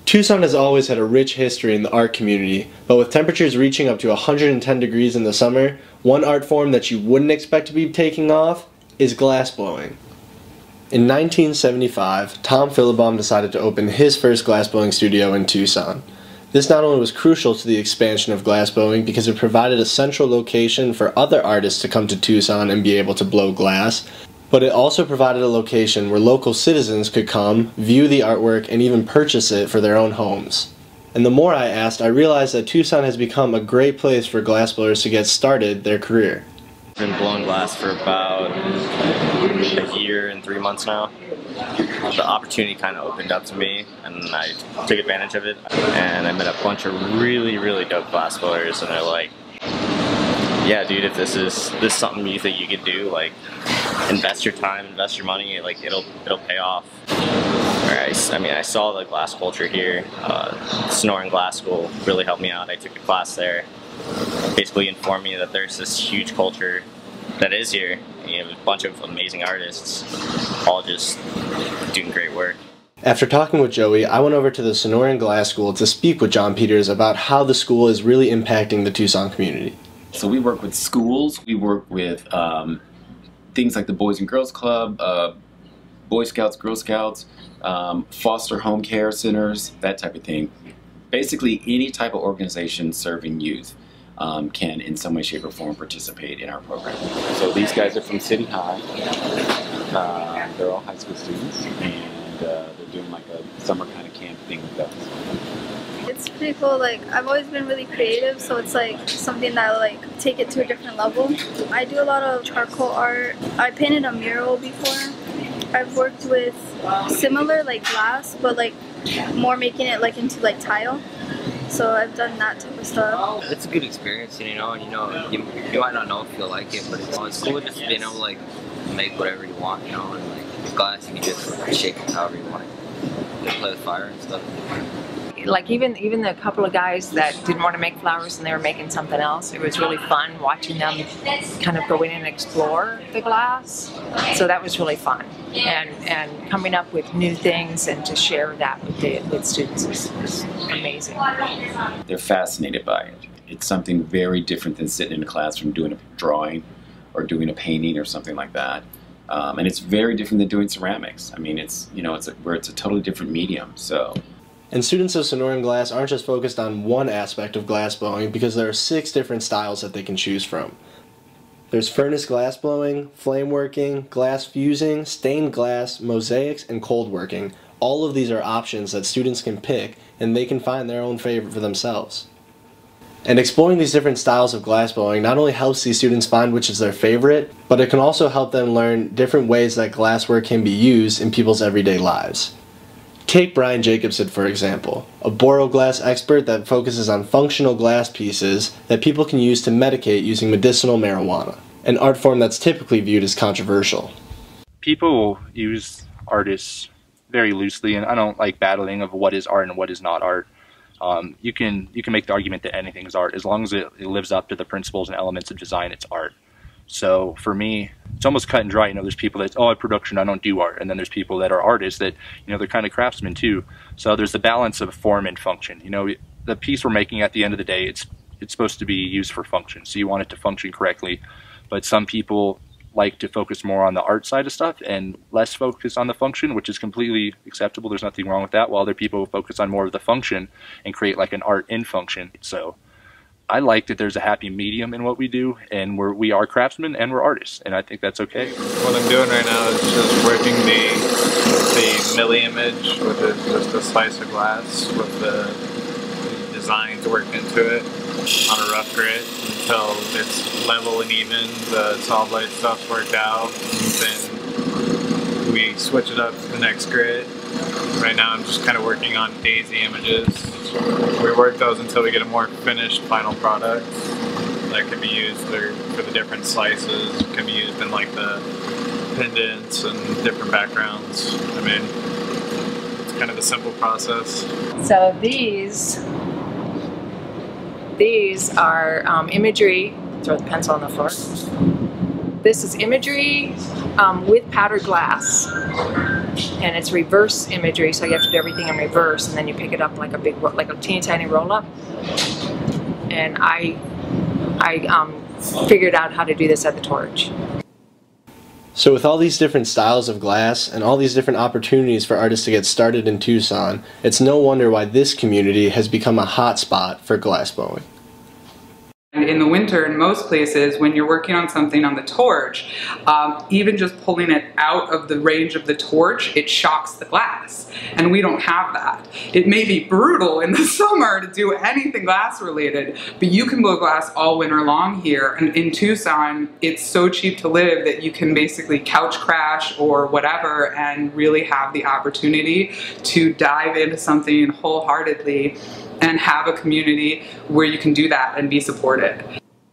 Tucson has always had a rich history in the art community, but with temperatures reaching up to 110 degrees in the summer, one art form that you wouldn't expect to be taking off is glassblowing. In 1975, Tom Philibom decided to open his first glassblowing studio in Tucson. This not only was crucial to the expansion of glassblowing because it provided a central location for other artists to come to Tucson and be able to blow glass, but it also provided a location where local citizens could come, view the artwork, and even purchase it for their own homes. And the more I asked, I realized that Tucson has become a great place for glassblowers to get started their career. I've been blowing glass for about a year and 3 months now. The opportunity kind of opened up to me, and I took advantage of it. And I met a bunch of really dope glassblowers, and they're like, "Yeah, dude, if this is something you think you could do, like, invest your time, invest your money, like it'll pay off." I saw the glass culture here. Sonoran Glass School really helped me out. I took a class there. Basically informed me that there's this huge culture that is here. You have a bunch of amazing artists, all just doing great work. After talking with Joey, I went over to the Sonoran Glass School to speak with John Peters about how the school is really impacting the Tucson community. So we work with schools, we work with things like the Boys and Girls Club, Boy Scouts, Girl Scouts, foster home care centers, that type of thing. Basically any type of organization serving youth can in some way, shape, or form participate in our program. So these guys are from City High. They're all high school students, and they're doing like a summer kind of camp thing with us. It's pretty cool. Like, I've always been really creative, so it's like something that like take it to a different level. I do a lot of charcoal art. I painted a mural before. I've worked with similar like glass, but like more making it like into like tile. So I've done that type of stuff. It's a good experience, you know, and you might not know if you'll like it, but it's cool just being able to like make whatever you want, you know, and like with glass you can just shape it however you want it. You can play with fire and stuff. Like even the couple of guys that didn't want to make flowers and they were making something else, it was really fun watching them kind of go in and explore the glass. So that was really fun, and coming up with new things and to share that with students is amazing. They're fascinated by it. It's something very different than sitting in a classroom doing a drawing or doing a painting or something like that. And it's very different than doing ceramics. I mean, it's a totally different medium. So. And students of Sonoran Glass aren't just focused on one aspect of glassblowing because there are 6 different styles that they can choose from. There's furnace glassblowing, flame working, glass fusing, stained glass, mosaics, and cold working. All of these are options that students can pick, and they can find their own favorite for themselves. And exploring these different styles of glassblowing not only helps these students find which is their favorite, but it can also help them learn different ways that glasswork can be used in people's everyday lives. Take Brian Jacobson, for example, a boro glass expert that focuses on functional glass pieces that people can use to medicate using medicinal marijuana, an art form that's typically viewed as controversial. People use artists very loosely, and I don't like battling of what is art and what is not art. You can make the argument that anything is art as long as it lives up to the principles and elements of design. It's art. So for me, it's almost cut and dry. You know, there's people that, oh, at production I don't do art, and then there's people that are artists that, you know, they're kind of craftsmen too. So there's the balance of form and function. You know, the piece we're making at the end of the day, it's supposed to be used for function. So you want it to function correctly. But some people like to focus more on the art side of stuff and less focus on the function, which is completely acceptable. There's nothing wrong with that. While other people focus on more of the function and create like an art in function. So I like that there's a happy medium in what we do, and we are craftsmen and we're artists, and I think that's okay. What I'm doing right now is just working the milli image with just a slice of glass with the designs worked into it on a rough grit until it's level and even, the solid light stuff's worked out, then we switch it up to the next grit. Right now I'm just kind of working on daisy images. We work those until we get a more finished final product that can be used for the different slices, can be used in like the pendants and different backgrounds. I mean, it's kind of a simple process. So these are imagery. Throw the pencil on the floor. This is imagery with powdered glass. and it's reverse imagery, so you have to do everything in reverse, and then you pick it up like a big, like a teeny tiny roll up. And I figured out how to do this at the Torch. So with all these different styles of glass and all these different opportunities for artists to get started in Tucson, it's no wonder why this community has become a hot spot for glassblowing. In the winter, in most places, when you're working on something on the torch, even just pulling it out of the range of the torch, it shocks the glass. And we don't have that. It may be brutal in the summer to do anything glass related, but you can blow glass all winter long here. And in Tucson, it's so cheap to live that you can basically couch crash or whatever and really have the opportunity to dive into something wholeheartedly and have a community where you can do that and be supported.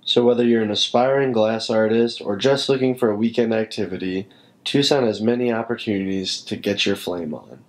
So whether you're an aspiring glass artist or just looking for a weekend activity, Tucson has many opportunities to get your flame on.